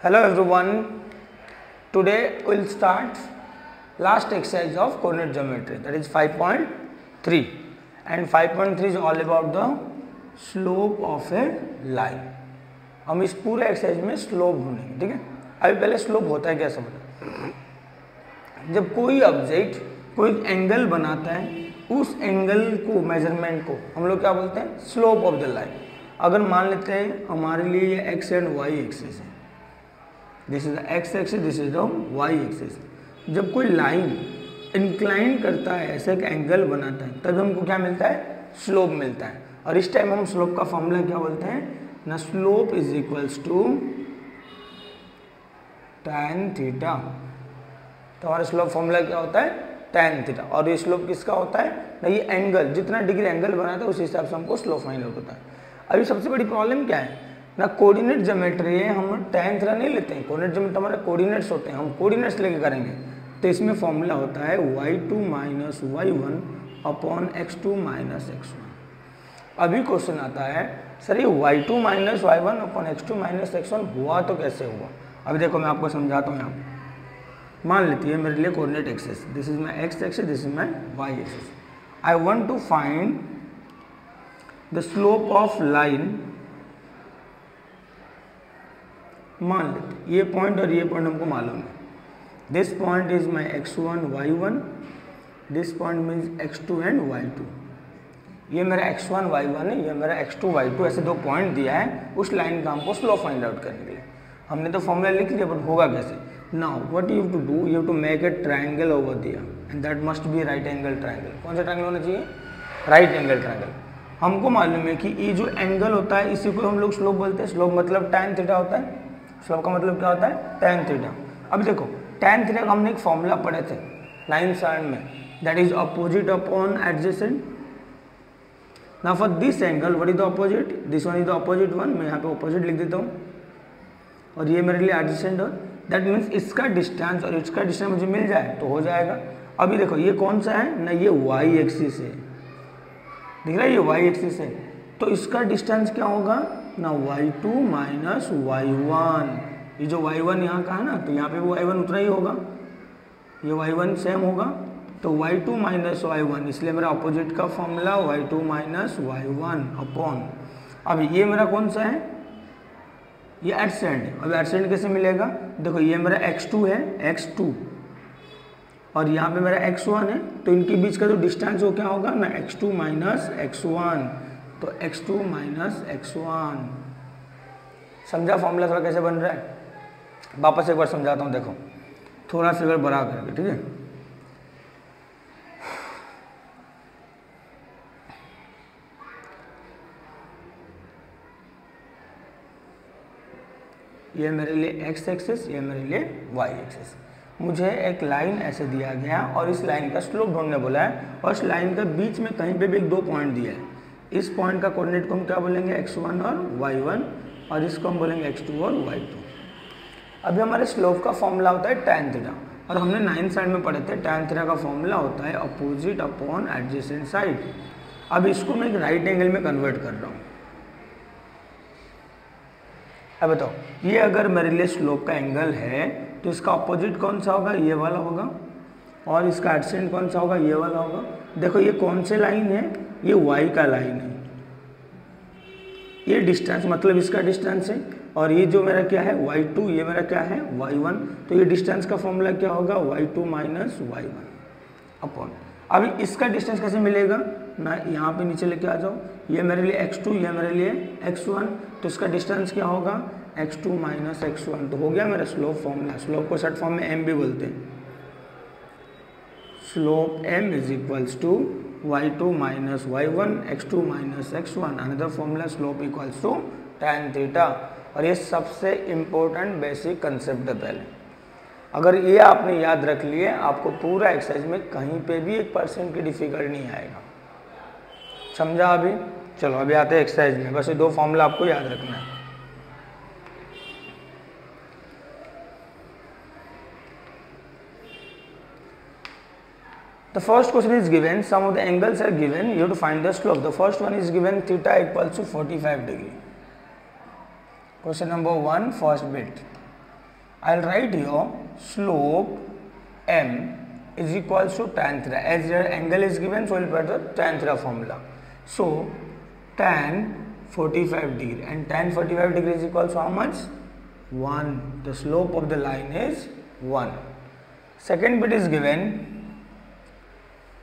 Hello everyone. Today we'll start last exercise of coordinate geometry, that is 5.3, and 5.3 is all about the slope of a line. हम इस पूरे exercise में slope ढूंढेंगे, ठीक है। अभी पहले स्लोप होता है क्या समझो। जब कोई ऑब्जेक्ट कोई एंगल बनाता है, उस एंगल को मेजरमेंट को हम लोग क्या बोलते हैं, स्लोप ऑफ द लाइन। अगर मान लेते हैं हमारे लिए ये एक्स एंड वाई एक्सिस है, this is the x axis, this is the y axis. जब कोई लाइन इंक्लाइन करता है, ऐसे एक एंगल बनाता है, तब हमको क्या मिलता है, स्लोप मिलता है। और इस टाइम हम स्लोप का फॉर्मूला क्या बोलते हैं ना, slope is equals to tan theta. तो हमारा स्लोप फॉर्मूला क्या होता है, tan थीटा। और ये स्लोप किसका होता है ना, ये एंगल जितना डिग्री एंगल बनाता है उस हिसाब से हमको स्लोप फाइंड आउट होता है। अभी सबसे बड़ी प्रॉब्लम क्या है ना, कोऑर्डिनेट ज्योमेट्री है, हम tan थीटा नहीं लेते हैं। कोऑर्डिनेट ज्योमेट्री हमारे कोऑर्डिनेट्स होते हैं, हम कोऑर्डिनेट्स लेके करेंगे। तो इसमें फॉर्मूला होता है y2 minus y1 upon x2 minus x1। अभी क्वेश्चन आता है सर ये y2 minus y1 upon x2 minus x1 हुआ तो कैसे हुआ। अभी देखो मैं आपको समझाता हूँ। यहाँ मान लेती है मेरे लिए coordinate axis, this is my x axis, this is my y axis. I want to find the slope of line. मान लेते ये पॉइंट और ये पॉइंट हमको मालूम है, this point is my x1 y1, this point means x2 and y2। ये मेरा x1 y1 है, ये मेरा x2 y2, ऐसे दो पॉइंट दिया है। उस लाइन का हमको स्लोप फाइंड आउट करने के लिए हमने तो फॉर्मूला लिख लिया, बट होगा कैसे। Now what you have to do, you have to make a triangle over there and that must be right angle triangle. कौन सा ट्रायंगल होना चाहिए, राइट एंगल ट्रायंगल। हमको मालूम है कि ये जो एंगल होता है इसी को हम लोग स्लोप बोलते हैं। स्लोप मतलब tan थीटा होता है, स्लोप का मतलब क्या होता है, tan थीटा। अब देखो tan थीटा का हमने एक फॉर्मूला पढ़े थे 9th स्टैंडर्ड में, that is opposite upon adjacent. Now for this angle what is the opposite, this one is the opposite one. मैं यहाँ पे अपोजिट लिख देता हूँ और ये मेरे लिए एडजेसेंट है। दैट मीन्स इसका डिस्टेंस और इसका डिस्टेंस मुझे मिल जाए तो हो जाएगा। अभी देखो ये कौन सा है ना, ये वाई एक्सिस है, दिख रहा है ये वाई एक्सिस है। तो इसका डिस्टेंस क्या होगा ना, y2 माइनस y1। ये जो y1 यहाँ का है ना, तो यहाँ पे भी y1 उतना ही होगा, ये y1 सेम होगा। तो y2 माइनस y1, इसलिए मेरा अपोजिट का formula y2 minus y1 upon. अब ये मेरा कौन सा है, ये एडसेंट। अब एडसेंट कैसे मिलेगा, देखो ये मेरा x2 है, x2 और यहाँ पे मेरा x1 है, तो इनके बीच का जो डिस्टेंस वो क्या होगा ना, x2 माइनस x1। तो x2 माइनस x1। समझा फॉर्मूला थोड़ा कैसे बन रहा है, वापस एक बार समझाता हूँ। देखो थोड़ा फिगर बड़ा करके, ठीक है। ये मेरे लिए x एक्सिस, ये मेरे लिए y एक्सिस। मुझे एक लाइन ऐसे दिया गया और इस लाइन का स्लोप ढूंढने बोला है, और इस लाइन के बीच में कहीं पे भी एक दो पॉइंट दिया है। इस पॉइंट का कोऑर्डिनेट को हम क्या बोलेंगे, x1 और y1, और इसको हम बोलेंगे x2 और y2। अभी हमारे स्लोप का फॉर्मूला होता है tan थीटा, और हमने 9th साइड में पढ़े थे tan थीटा का फॉर्मूला होता है अपोजिट अपॉन एडजेसेंट साइड। अब इसको मैं एक राइट एंगल में कन्वर्ट कर रहा हूँ। अब बताओ ये अगर मेरे लिए स्लोप का एंगल है तो इसका अपोजिट कौन सा होगा, ये वाला होगा, और इसका एडजेसेंट कौन सा होगा, ये वाला होगा। देखो ये कौन से लाइन है, ये y का लाइन है, ये डिस्टेंस मतलब इसका डिस्टेंस है, और ये जो मेरा क्या है y2, ये मेरा क्या है y1। तो ये डिस्टेंस का फॉर्मूला क्या होगा, y2 माइनस y1 अपॉन। अभी इसका डिस्टेंस कैसे मिलेगा ना, यहाँ पे नीचे लेके आ जाओ, ये मेरे लिए x2, ये मेरे लिए x1, तो इसका डिस्टेंस क्या होगा x2 माइनस x1। तो हो गया मेरा स्लोप फॉर्मूला। स्लोप को शॉर्ट फॉर्म में m भी बोलते हैं। Slope m is equals to y2 minus y1 x2 minus x1। Another formula slope equals to tan theta. और ये सबसे इम्पोर्टेंट बेसिक कंसेप्ट है पहले। अगर ये आपने याद रख लिए, आपको पूरा एक्सरसाइज में कहीं पे भी 1% की डिफिकल्ट नहीं आएगा। समझा अभी। चलो अभी आते हैं एक्सरसाइज में, बस ये दो फॉर्मूला आपको याद रखना है। The first question is given, some of the angles are given, you have to find the slope. The first one is given theta equals to 45 degree. Question number 1, first bit. I'll write here slope m is equals to tan theta. As your angle is given, so we'll put the tan theta formula. So tan 45 degree, and tan 45 degree is equals to how much? 1. The slope of the line is 1. Second bit is given,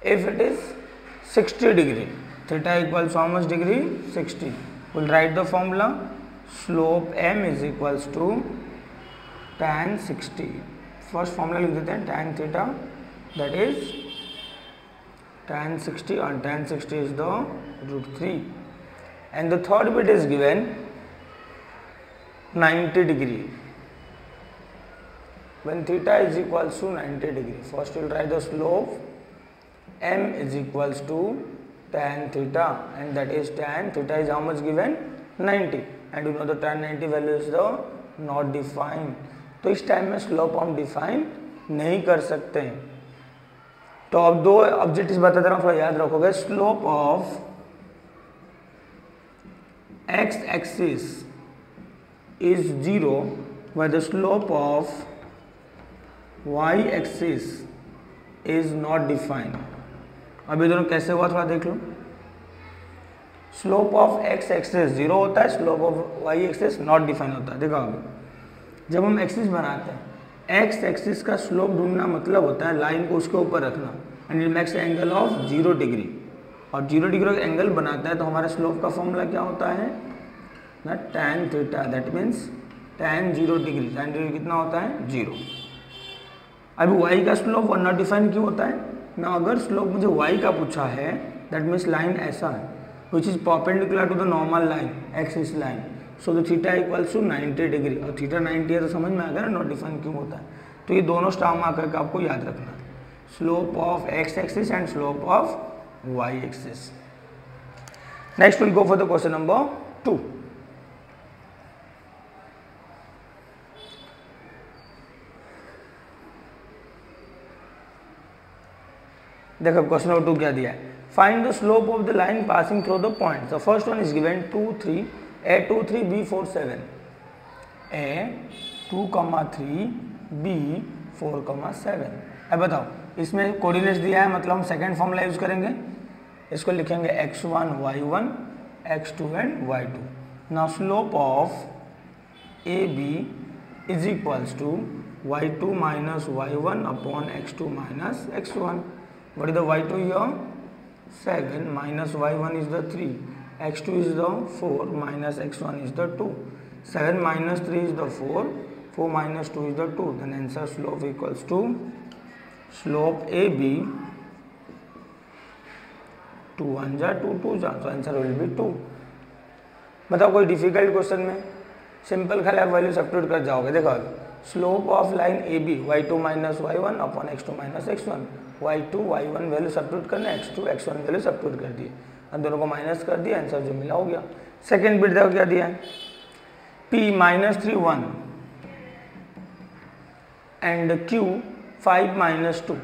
if it is 60 degree, theta equals to how much degree? 60. We'll write the formula, slope m is equals to tan 60. First formula लिख देते हैं tan theta, that is tan 60, and tan 60 is the √3. And the third bit is given 90 degree. When theta is equals to 90 degree, first we'll write the slope m is equals to tan theta, and that is tan theta is how much given? 90, and you know the tan 90 value is the not defined. तो इस time में slope हम define नहीं कर सकते हैं. तो अब दो ऑब्जेक्टिव्स बता दे रहा हूँ, थोड़ा याद रखोगे. Slope of x axis is 0 while the slope of y axis is not defined. अब ये दोनों कैसे हुआ थोड़ा देख लो. स्लोप ऑफ एक्स एक्सिस 0 होता है, slope of y axis not define होता है. देखो अभी जब हम एक्सिस बनाते हैं, एक्स एक्सिस का स्लोप ढूंढना मतलब होता है लाइन को उसके ऊपर रखना, and it makes angle of 0 degree. और 0 डिग्री का एंगल बनाता है तो हमारा स्लोप का फॉर्मूला क्या होता है ना, tan theta. That means tan 0 degree. tan 0 कितना होता है? 0. अभी y का स्लोप और नॉट डिफाइन क्यों होता है ना. अगर स्लोप मुझे y का पूछा है, दैट मीन्स लाइन ऐसा है which is perpendicular to the normal line, axis line. So the theta equals to 90 degree, और थीटा 90 है तो समझ में आ गया ना नॉट डिफाइन क्यों होता है. तो ये दोनों स्टार मार्क करके आपको याद रखना है, slope of x axis and slope of y axis. Next will go for the question number 2. देखो क्वेश्चन नंबर 2 क्या दिया है. Find the slope of the line passing through the point. The first one is given 2 3 A 2 3 B 4 7. A 2, 3 B 4, 7. अब बताओ इसमें coordinates दिया है, मतलब हम सेकेंड फॉर्मूला यूज करेंगे. इसको लिखेंगे x1 y1 x2 and y2. Now slope of AB is equals to y2 minus y1 upon x2 minus x1. What is the y2 here? 7 minus y1 is the 3. x2 is the 4 minus x1 is the 2. 7 minus 3 is the 4. 4 minus 2 is the 2. Then answer slope equals to slope AB 2 1 जा 2 2 जा, so answer will be 2. बताओ कोई difficult question में simple खाली आप value substitute कर जाओगे. देखो slope of line AB y2 minus y1 upon x2 minus x1. y2 y1 value substitute करना, x2 x1 वैल्यू सब्स्टिट्यूट कर दिए, दोनों को माइनस कर दिया, आंसर जो मिला हो गया. सेकेंड बिट देखो क्या दिया है, P minus 3 1 and Q 5 minus 2.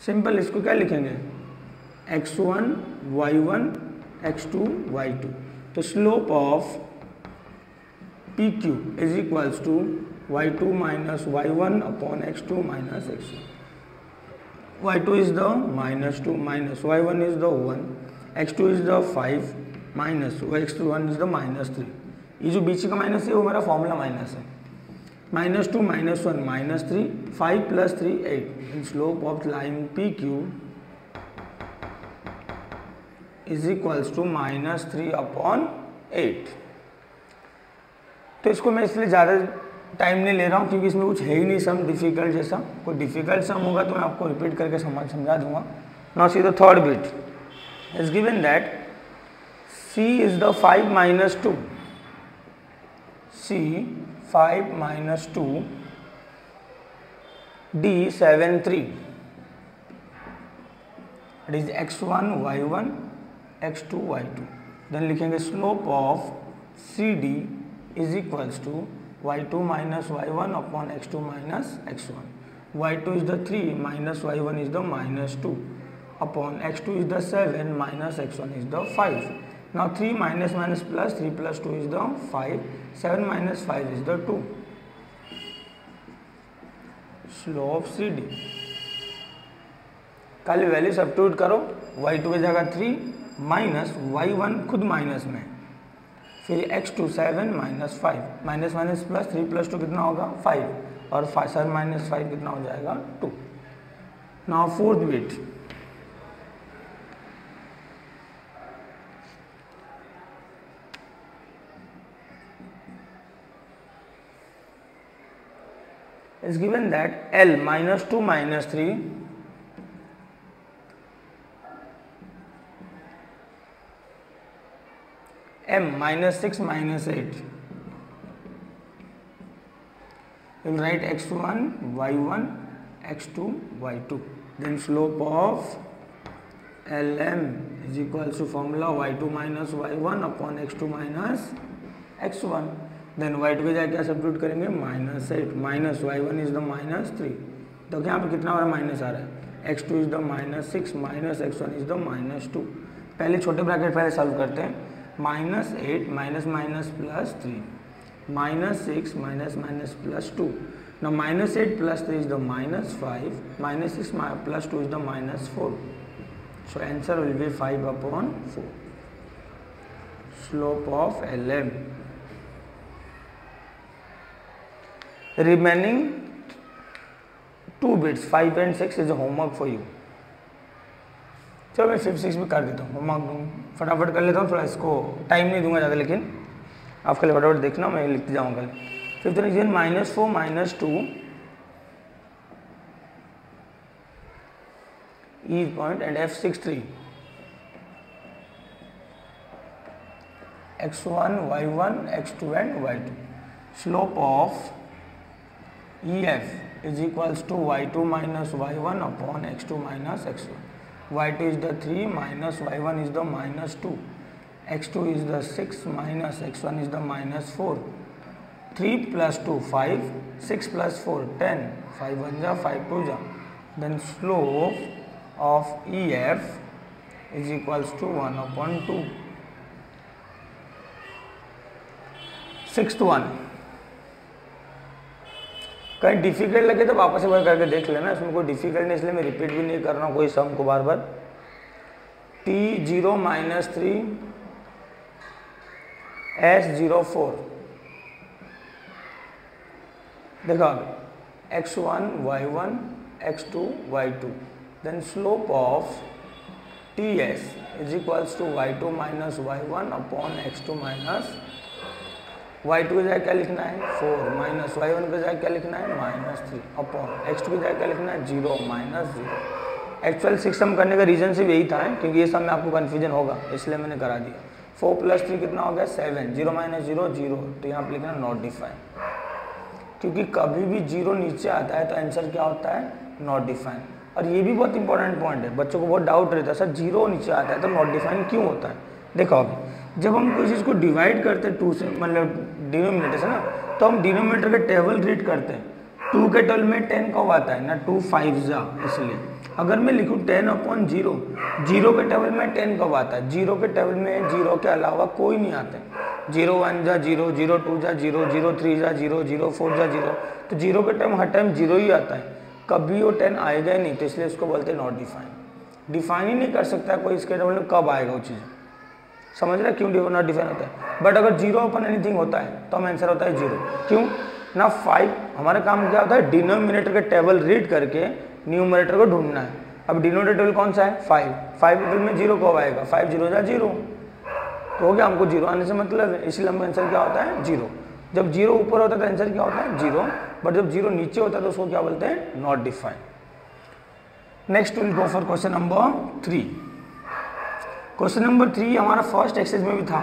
Simple इसको क्या लिखेंगे, x1 y1 x2 y2. तो slope of PQ is equals to y2 minus y1 upon x2 minus x1. y2 is the minus 2 minus y1 is the 1, x2 is the 5 minus x1 is the minus 3. ये जो बीच का minus है वो मेरा formula minus है. Minus 2 minus 1 minus 3, 5 plus 3 8. In slope of line PQ is equals to minus 3 upon 8. तो इसको मैं इसलिए ज़्यादा टाइम नहीं ले रहा हूँ क्योंकि इसमें कुछ है ही नहीं सम डिफिकल्ट जैसा. कोई डिफिकल्ट सम होगा तो मैं आपको रिपीट करके समझा दूंगा. Now see the third bit is given that C is the 5 minus 2. C 5 minus 2 D 7 3. It is x1 y1 x2 y2. Then लिखेंगे slope of CD is equals to y2 minus y1 upon x2 minus x1. y2 is the 3 minus y1 is the minus 2 upon x2 is the 7 minus x1 is the 5. Now 3 minus minus plus 3 plus 2 is the 5. 7 minus 5 is the 2. Slope CD. खाली value substitute करो, y2 की जगह 3 minus y1 खुद minus में, फिर x2 7 minus 5 minus minus plus 3 plus 2 कितना होगा 5 और 7 माइनस 5 कितना हो जाएगा 2. Now fourth bit is given that L minus 2 minus 3 M minus 6 minus 8. You will write x1 y1 x2 y2. Then slope of Lm is equals to formula y2 minus y1 upon x2 minus x1. Then y2 के जाए क्या substitute करेंगे -8 minus y1 is the -3. तो यहाँ पे कितना हो रहा है माइनस आ रहा है, x2 is the -6 minus x1 is the -2. पहले छोटे ब्रैकेट पहले सॉल्व करते हैं. -8 minus minus plus 3 -6 minus minus plus 2. Now -8 plus 3 is the -5 -6 plus 2 is the -4. So answer will be 5 upon 4. Slope of Lm. Remaining 2 bits 5 and 6 is a homework for you. चलो मैं 5 6 भी कर देता हूँ, homework दूँ फटाफट कर लेता हूँ, थोड़ा इसको टाइम नहीं दूंगा ज़्यादा, लेकिन आप खाली फटाफट देखना, मैं लिखते जाऊँगा. Fifth reason -4 -2 E point and F6 3 x1 y1 x2 and y2. Slope of EF is equals to y2 minus y1 upon x2 minus x1. y2 is the 3 minus y1 is the -2. x2 is the 6 minus x1 is the -4. 3 plus 2 5, 6 plus 4 10, 5 1 ja 5 2 ja. Then slope of EF is equals to 1 upon 2. Sixth one. कहीं difficult लगे तो वापस एक बार करके देख लेना, इसमें कोई डिफिकल्ट नहीं, इसलिए मैं रिपीट भी नहीं कर रहा हूँ कोई सम को बार बार. T0 minus 3 S04. देखो x1 y1 x2 y2. Then slope of TS is equals to y2 minus y1 upon x2 minus y2 की जगह क्या लिखना है 4 माइनस y1 की जगह क्या लिखना है -3 अपॉन x2 की जगह क्या लिखना है 0 -0. एक्चुअल 6 सम करने का रीजन सिर्फ यही था, क्योंकि ये सम में आपको कन्फ्यूजन होगा, इसलिए मैंने करा दिया. 4 प्लस 3 कितना हो गया 7, 0 माइनस 0 0, तो यहाँ पर लिखना नॉट डिफाइन, क्योंकि कभी भी 0 नीचे आता है तो आंसर क्या होता है नॉट डिफाइन. और ये भी बहुत इंपॉर्टेंट पॉइंट है, बच्चों को बहुत डाउट रहता है सर 0 नीचे आता है तो नॉट डिफाइन क्यों होता है. देखो अभी जब हम कोई चीज़ को डिवाइड करते हैं 2 से, मतलब डिनोमिनेटर से ना, तो हम डिनोमिनेटर के टेबल रीड करते हैं. 2 के टेबल में 10 कब आता है ना 2 5 जा, इसलिए अगर मैं लिखूँ 10 अपॉन 0, 0 के टेबल में 10 कब आता है, 0 के टेबल में 0 के अलावा कोई नहीं आता है. 0 1 जा 0, 0 2 जा 0, 0 3 जा 0, 0 4 जा 0, तो 0 के टाइम हर टाइम 0 ही आता है, कभी वो 10 आएगा ही नहीं, तो इसलिए उसको बोलते हैं नॉट डिफाइन. डिफाइन ही नहीं कर सकता कोई इसके टेबल में कब आएगा वो चीज़, समझ रहे क्यों नॉट डिफाइन होता है. बट अगर 0 अपन एनीथिंग होता है तो हम आंसर होता है 0. क्यों ना 5, हमारा काम क्या होता है डिनोमिनेटर के टेबल रीड करके न्यूमरेटर को ढूंढना है. अब डिनोमिनेटर टेबल कौन सा है 5, 5 टेबल में 0 कब आएगा 5 0 जा 0, तो हो गया, हमको 0 आने से मतलब है, इसलिए हमका आंसर क्या होता है 0. जब 0 ऊपर होता है तो आंसर क्या होता है 0, बट जब 0 नीचे होता है तो उसको क्या बोलते हैं not define. Next will go for question number 3. Question number 3 हमारा फर्स्ट एक्सरसाइज में भी था.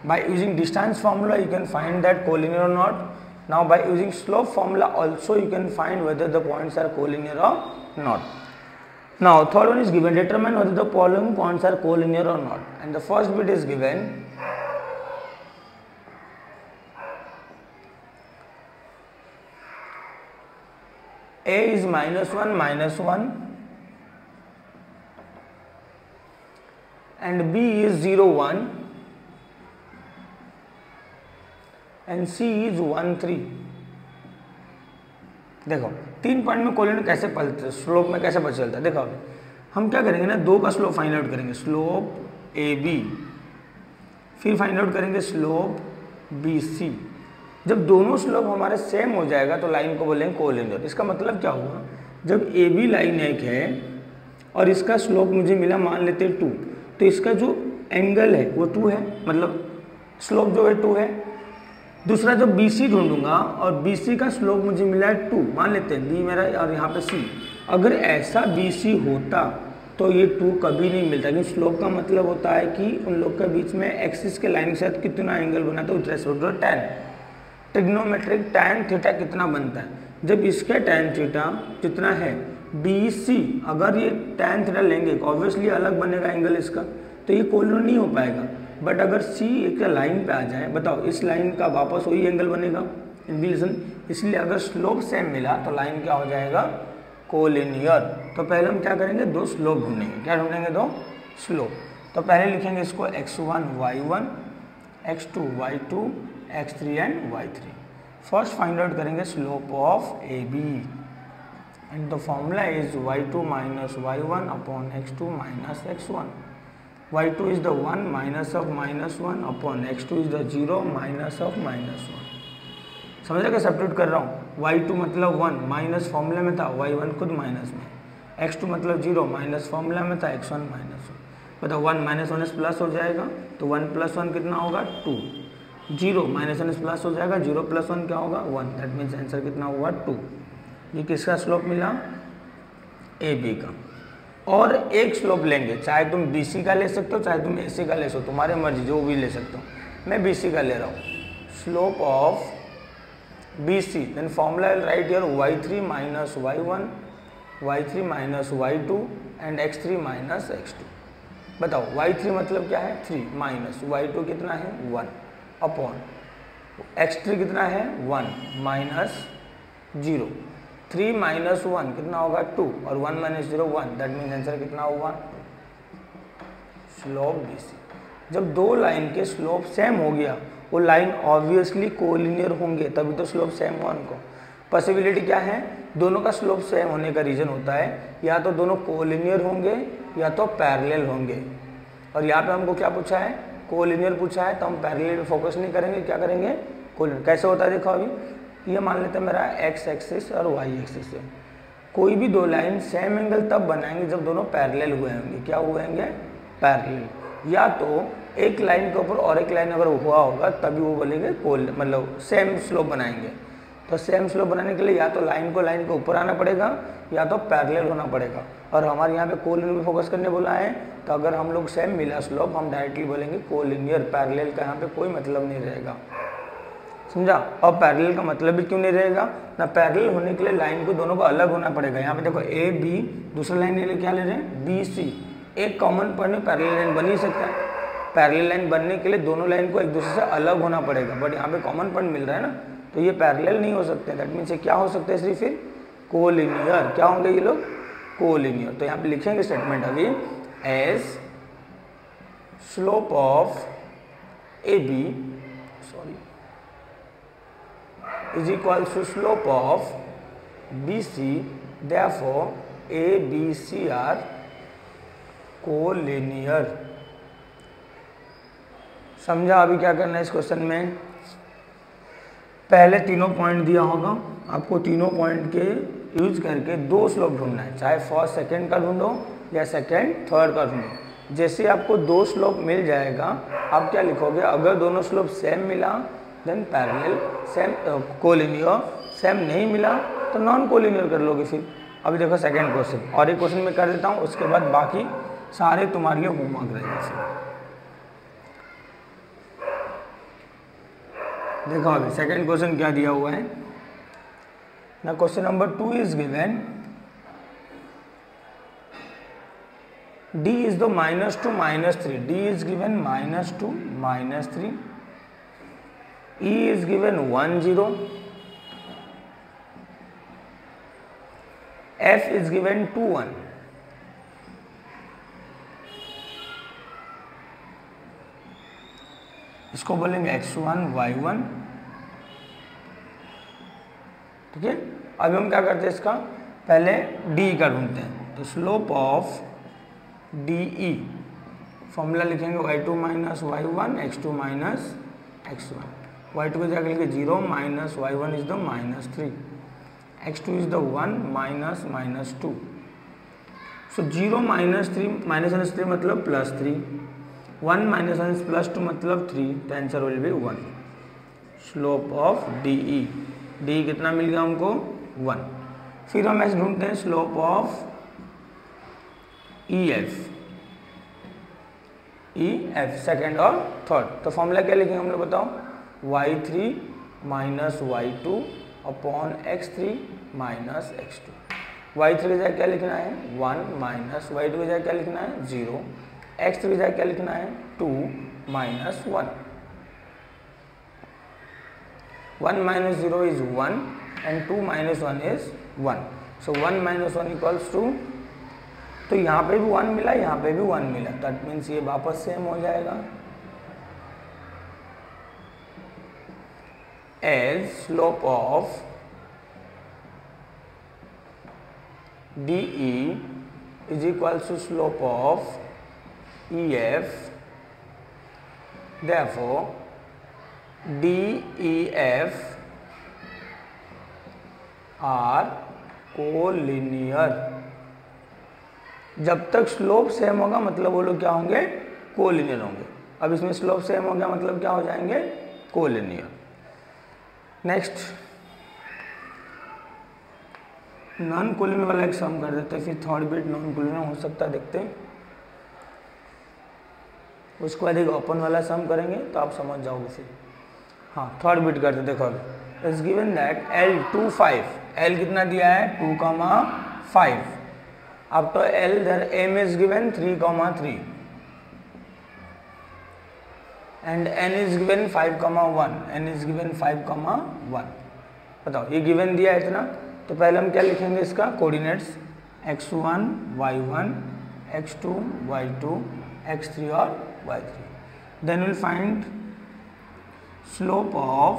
By using distance formula you can find that collinear और not. Now by using slope formula also you can find whether the points are collinear और not. Now third one is given, determine whether the following points are collinear और not. And the first bit is given A is -1 -1 and B is 0 1 and C is 1 3। देखो 3 point में collinear कैसे पलते, slope में कैसे पता चलता है। देखो अभी हम क्या करेंगे ना, 2 का स्लोप फाइंड आउट करेंगे, स्लोप ए बी, फिर फाइंड आउट करेंगे स्लोप बी सी। जब दोनों स्लोप हमारे सेम हो जाएगा तो लाइन को बोलेंगे कोलिनियर। इसका मतलब क्या हुआ, जब ए बी लाइन एक है और इसका स्लोप मुझे मिला मान लेते हैं 2, तो इसका जो एंगल है वो 2 है, मतलब स्लोप जो है 2 है। दूसरा जो बी सी ढूंढूंगा और बी सी का स्लोप मुझे मिला है 2, मान लेते हैं बी मेरा और यहाँ पे सी। अगर ऐसा बी सी होता तो ये 2 कभी नहीं मिलता, क्योंकि स्लोप का मतलब होता है कि उन लोग के बीच में एक्सिस के लाइन के साथ कितना एंगल बना था with respect to tan. Trigonometric tan theta कितना बनता है, जब इसका टैन थीटा जितना है बी सी, अगर ये टैन थीटा लेंगे ऑब्वियसली अलग बनेगा एंगल इसका, तो ये कोलिनियर नहीं हो पाएगा। बट अगर सी एक लाइन पे आ जाए, बताओ इस लाइन का वापस वही एंगल बनेगा इन रिलेशन, इसलिए अगर स्लोप सेम मिला तो लाइन क्या हो जाएगा, कोलिनियर। तो पहले हम क्या करेंगे, 2 स्लोप ढूंढेंगे। क्या ढूंढेंगे, 2 स्लोप। तो पहले लिखेंगे इसको x1 y1, x2 y2, x3 and y3। First find out करेंगे slope of A B and the formula is y2 minus y1 upon x2 minus x1। y2 is the 1 minus of -1 upon x2 is the 0 minus of -1। समझ रहे, substitute कर रहा हूँ। y2 मतलब 1 minus formula में था, y1 खुद minus में, x2 मतलब 0 माइनस फॉर्मूला में था, x1 माइनस 1। बताओ 1 माइनस 1 प्लस हो जाएगा, तो 1 प्लस 1 कितना होगा 2। 0 माइनस 1 प्लस हो जाएगा, 0 प्लस 1 क्या होगा 1। दैट मीन्स आंसर कितना हुआ 2। ये किसका स्लोप मिला, ए बी का। और एक स्लोप लेंगे, चाहे तुम बी सी का ले सकते हो चाहे तुम ए सी का ले सकते हो, तुम्हारे मर्जी, जो भी ले सकते हो। मैं बी सी का ले रहा हूँ, slope of B C, then formula write here y3 minus y1, y3 minus y2 and x3 minus x2। बताओ y3 मतलब क्या है 3, माइनस y2 कितना है 1 अपॉन x3 कितना है 1 माइनस 0। 3 माइनस 1 कितना होगा 2 और 1 माइनस 0 1। दैट मीन्स आंसर कितना हुआ, स्लोप बी सी। जब 2 लाइन के स्लोप सेम हो गया, वो लाइन ऑब्वियसली कोलिनियर होंगे, तभी तो स्लोप सेम हुआ उनको। पॉसिबिलिटी क्या है, दोनों का स्लोप सेम होने का रीजन होता है या तो दोनों कोलिनियर होंगे या तो पैरेलल होंगे। और यहाँ पे हमको क्या पूछा है, कोलिनियर पूछा है, तो हम पैरेलल पे फोकस नहीं करेंगे, क्या करेंगे कोलिनियर। कैसे होता है देखो, अभी ये मान लेते हैं मेरा x एक्सिस और y एक्सिस है। कोई भी 2 लाइन सेम एंगल तब बनाएंगे जब दोनों पैरेलल हुए होंगे। क्या हुए होंगे, पैरेलल। या तो एक लाइन के ऊपर और एक लाइन अगर हुआ होगा तभी वो बोलेंगे मतलब सेम स्लोप बनाएंगे। तो सेम स्लोप बनाने के लिए या तो लाइन के ऊपर आना पड़ेगा या तो पैरेलल होना पड़ेगा। और हमारे यहाँ पे कोलिनियर पे फोकस करने बोला है, तो अगर हम लोग सेम मिला स्लोप हम डायरेक्टली बोलेंगे कोलिनियर। पैरेलल का यहाँ पे कोई मतलब नहीं रहेगा, समझा। और पैरेलल का मतलब भी क्यों नहीं रहेगा ना, पैरेलल होने के लिए लाइन को दोनों को अलग होना पड़ेगा। यहाँ पे देखो ए बी, दूसरा लाइन ले क्या ले रहे हैं बी सी। एक कॉमन पॉइंट में पैरेलल लाइन बन ही सकता है। पैरेलल लाइन बनने के लिए दोनों लाइन को एक दूसरे से अलग होना पड़ेगा, बट यहाँ पे कॉमन पॉइंट मिल रहा है ना, तो ये पैरेलल नहीं हो सकते। दैट मीन्स ये क्या हो सकते हैं सिर्फ फिर कोलिनियर। क्या होंगे ये लोग, कोलिनियर। तो यहाँ पे लिखेंगे स्टेटमेंट अभी as slope of A B is equal to slope of BC, therefore ABC are collinear। समझा अभी क्या करना है इस क्वेश्चन में, पहले तीनों पॉइंट दिया होगा, आपको तीनों पॉइंट के यूज करके 2 स्लोप ढूंढना है, चाहे फर्स्ट सेकंड का ढूंढो या सेकंड थर्ड का ढूंढो। जैसे आपको 2 स्लोप मिल जाएगा, आप क्या लिखोगे, अगर दोनों स्लोप सेम मिला then parallel, same collinear, same नहीं मिला तो नॉन कोलिनियर कर लोगे फिर। अभी देखो सेकंड क्वेश्चन, और एक क्वेश्चन मैं कर देता हूँ, उसके बाद बाकी सारे तुम्हारे लिए होमवर्क रहेगा। देखो अभी सेकंड क्वेश्चन क्या दिया हुआ है ना, question number 2 is given d is the -2 -3, d is given -2 -3, e is given 1 0, f is given 2 1। इसको बोलेंगे x1 y1, ठीक है। अभी हम क्या करते हैं, इसका पहले डी का ढूंढते हैं। तो slope of D E, formula लिखेंगे y2 minus y1 x2 minus x1। y2 को जाकर लिखे 0 minus y1 is the -3, x2 is the 1 minus -2। सो 0 -3 -3 मतलब +3, 1 - +2 मतलब 3, तो answer will be 1। Slope of D ई कितना मिल गया हमको 1। फिर हम ऐसे ढूंढते हैं slope of E F second और थर्ड। तो फॉर्मूला क्या लिखेंगे हम लोग बताओ, y3 minus y2 upon x3 minus x2। y3 की जगह क्या लिखना है 1 माइनस y2 की जगह क्या लिखना है 0, x3 की जगह क्या लिखना है 2 minus 1। 1 minus 0 is 1 and 2 minus 1 is 1. So 1 minus 1 equals to, तो यहाँ पे भी 1 मिला, यहाँ पे भी 1 मिला, दैट मीन्स ये वापस सेम हो जाएगा। As slope of D E is equals to slope of E F, therefore DEF are collinear. जब तक स्लोप सेम होगा मतलब वो लोग क्या होंगे, कोलिनियर होंगे। अब इसमें स्लोप सेम हो गया मतलब क्या हो जाएंगे, कोलिनियर। नेक्स्ट नॉन कोलिनियर वाला एक सम कर देते हैं, फिर थर्ड बिट नॉन कोलिनियर हो सकता है, देखते हैं। उसके बाद एक ओपन वाला सम करेंगे तो आप समझ जाओगे फिर। हाँ, थर्ड बिट करते, देखो it's given that L 2 5, L कितना दिया है 2,5। अब तो L there M is given 3,3 and N is given 5,1, N is given 5,1। बताओ ये गिवन दिया है इतना, तो पहले हम क्या लिखेंगे इसका coordinates, x1 y1 x2 y2 x3 और y3। Then will find slope of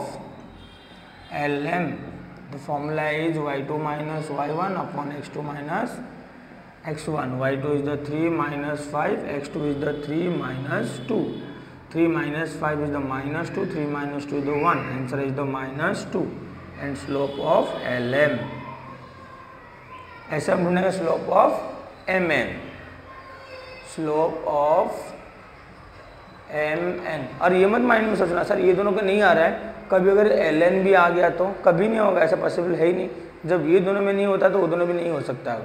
LM. The formula is y2 minus y1 upon x2 minus x1. y2 is the 3 minus 5, x2 is the 3 minus 2. 3 minus 5 is the -2, 3 minus 2 is the 1. Answer is the -2 and slope of LM. ऐसे हम ढूंढेंगे slope of MN. Slope of MN। और ये मत mind में सोचना sir ये दोनों का नहीं आ रहा है, कभी अगर LN भी आ गया तो कभी नहीं होगा, ऐसा पॉसिबल है ही नहीं। जब ये दोनों में नहीं होता तो वो दोनों भी नहीं हो सकता है।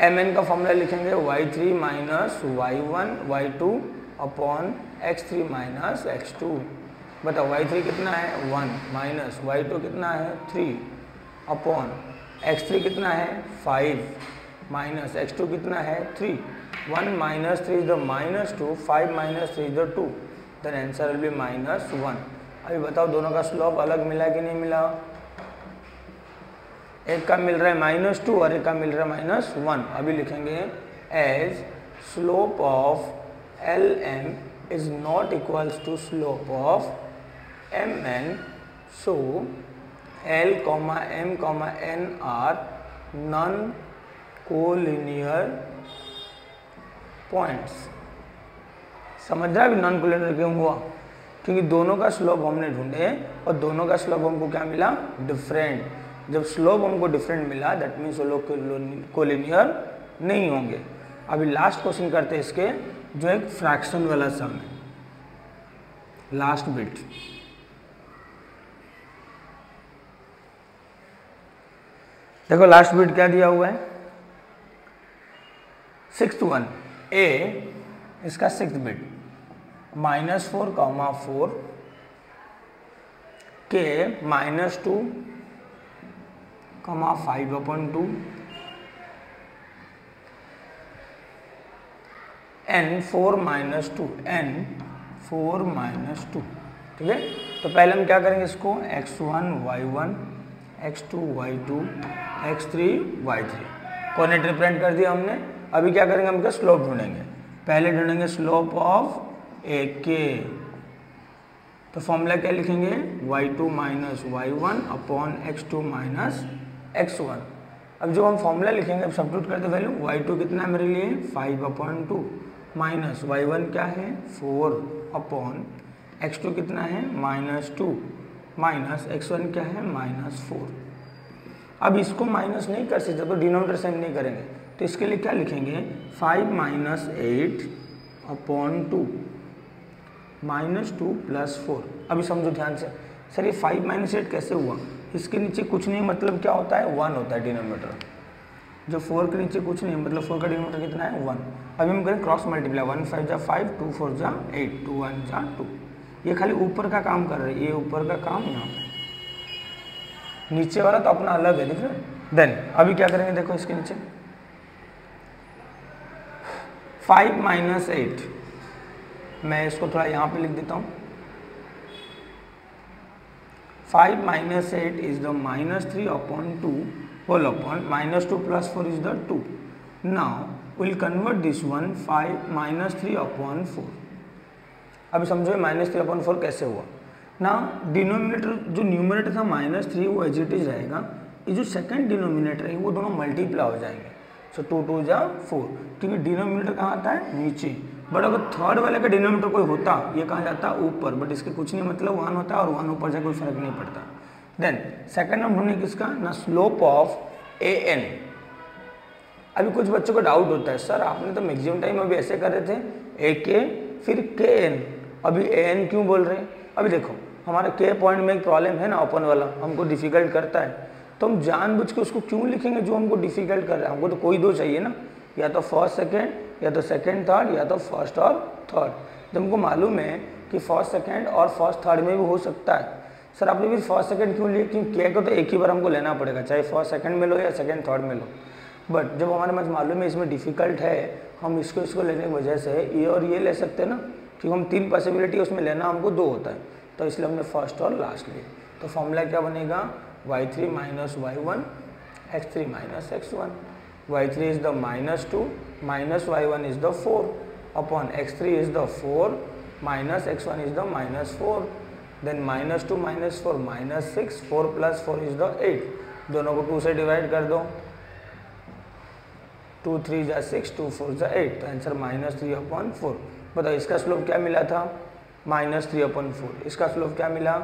MN का फॉर्मूला लिखेंगे y3 minus y1 y2 upon x3 minus x2। बताओ y3 कितना है 1 माइनस y2 कितना है 3 अपॉन x3 कितना है 5 माइनस x2 कितना है 3। 1 minus 3 is the -2, 5 minus 3 is the 2, then answer will be -1। अभी बताओ दोनों का स्लोप अलग मिला कि नहीं मिला, एक का मिल रहा है -2 और एक का मिल रहा है -1। अभी लिखेंगे as slope of LM is not equals to slope of MN, so L, M, N are non-collinear points. समझ रहा है अभी नॉन कोलिनियर क्यों हुआ, क्योंकि दोनों का स्लोप हमने ढूंढे और दोनों का स्लोप हमको क्या मिला, डिफरेंट। जब स्लोप हमको डिफरेंट मिला दैट मीन्स वो लोग कोलिनियर नहीं होंगे। अभी लास्ट क्वेश्चन करते हैं इसके, जो एक फ्रैक्शन वाला सम है, लास्ट बिट। देखो लास्ट बिट क्या दिया हुआ है, 6th वन A, इसका 6th बिट -4,4 के -2, 5/2 n 4 - 2 n 4 - 2। ठीक है, तो पहले हम क्या करेंगे इसको x1 y1 x2 y2 x3 y3 coordinate represent कर दिया हमने। अभी क्या करेंगे, हम इसका स्लोप ढूंढेंगे। पहले ढूंढेंगे स्लोप ऑफ AK, तो फॉर्मूला क्या लिखेंगे, y2 minus y1 upon x2 minus x1। अब जो हम फॉर्मूला लिखेंगे, अब सब्स्टिट्यूट करते वैल्यू, y2 कितना है मेरे लिए 5/2 माइनस y1 क्या है 4 अपॉन x2 कितना है -2 माइनस x1 क्या है -4। अब इसको माइनस नहीं कर सकते तो डिनोमिनेटर साइन नहीं करेंगे, तो इसके लिए क्या लिखेंगे 5 - 8 अपॉन 2 -2 + 4। अभी समझो ध्यान से, सर ये 5 - 8 कैसे हुआ, इसके नीचे कुछ नहीं मतलब क्या होता है 1 होता है डिनोमिनेटर, जो 4 के नीचे कुछ नहीं मतलब 4 का डिनोमिनेटर कितना है 1। अभी हम करें क्रॉस मल्टीप्लाई, 1 5 जा 5, 2 4 जा 8, 2 1 जा 2। ये खाली ऊपर का काम कर रहे हैं, ये ऊपर का काम यहाँ पे, नीचे वाला तो अपना अलग है, दिख रहा है। देन अभी क्या करेंगे, देखो इसके नीचे 5 - 8, मैं इसको थोड़ा यहाँ पे लिख देता हूँ। 5 - 8 is the -3 upon 2 whole upon -2 + 4 is the 2। Now will convert this one 5 - 3 upon 4। अभी समझो -3 अपॉन 4 कैसे हुआ ना, डिनोमिनेटर जो न्यूमरेटर था -3 वो एज इट इज रहेगा, ये जो सेकंड डिनोमिनेटर है वो दोनों मल्टीप्लाई हो जाएंगे, सो 2 2 जा 4, क्योंकि डिनोमिनेटर कहाँ आता है नीचे। बट अगर थर्ड वाले का डिनोमिनेटर कोई होता, ये कहाँ जाता ऊपर, बट इसके कुछ नहीं मतलब 1 होता है और 1 ऊपर जाए कोई फर्क नहीं पड़ता। देन सेकंड हम ढूंढेंगे किसका ना, स्लोप ऑफ an। अभी कुछ बच्चों को डाउट होता है, सर आपने तो मैक्सिमम टाइम अभी ऐसे कर रहे थे ak फिर kn, अभी an क्यों बोल रहे हैं। अभी देखो हमारा k पॉइंट में एक प्रॉब्लम है ना, ओपन वाला हमको डिफिकल्ट करता है, तो हम जानबूझ के उसको क्यों लिखेंगे जो हमको डिफिकल्ट कर रहा है। हमको तो कोई दो चाहिए ना, या तो फर्स्ट सेकंड, या तो सेकंड थर्ड, या तो फर्स्ट और थर्ड। जब हमको मालूम है कि फर्स्ट सेकंड और फर्स्ट थर्ड में भी हो सकता है, सर आपने भी फर्स्ट सेकंड क्यों लिए, क्योंकि के को तो एक ही बार हमको लेना पड़ेगा, चाहे फर्स्ट सेकंड में लो या सेकंड थर्ड में लो। बट जब हमारे पास मालूम है इसमें डिफिकल्ट है, हम इसको लेने की वजह से ये और ये ले सकते हैं ना, क्योंकि हम 3 पॉसिबिलिटी उसमें लेना हमको 2 होता है, तो इसलिए हमने फर्स्ट और लास्ट लिए। तो फॉर्मूला क्या बनेगा, y3 - y1 x3 - x1। y3 is the -2 -y1 is the 4 upon x3 is the 4 -x1 is the -4। Then -2 - 4 -6, 4 + 4 is the 8। दोनों को 2 से डिवाइड कर दो, 2 3 जा 6, 2 4 जा 8, तो आंसर -3/4। बताओ इसका स्लोप क्या मिला था -3/4, इसका स्लोप क्या मिला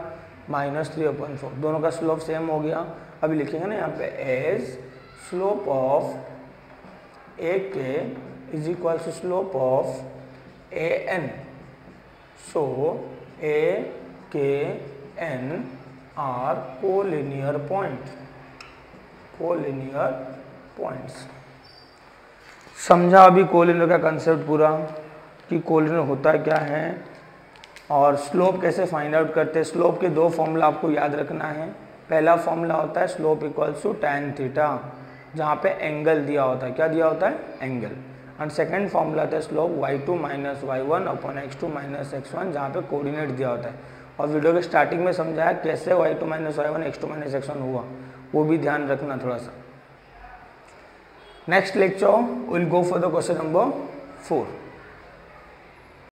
-3/4। दोनों का स्लोप सेम हो गया। अभी लिखेंगे ना यहाँ पे as slope of AK is equal to slope of AN। So AKN are collinear points. समझा अभी कोलिनियर का कंसेप्ट पूरा, कि कोलिनियर होता क्या है और स्लोप कैसे फाइंड आउट करते हैं। स्लोप के 2 फॉर्मूला आपको याद रखना है। पहला फॉर्मूला होता है slope equals to tan theta, जहाँ पे एंगल दिया होता है, क्या दिया होता है एंगल। एंड सेकंड फॉर्मूला होता है slope y2 - y1 upon x2 - x1, जहाँ पे कोऑर्डिनेट दिया होता है। और वीडियो के स्टार्टिंग में समझाया कैसे y2 - y1 x2 - x1 हुआ, वो भी ध्यान रखना थोड़ा सा। Next lecture will go for the question number 4।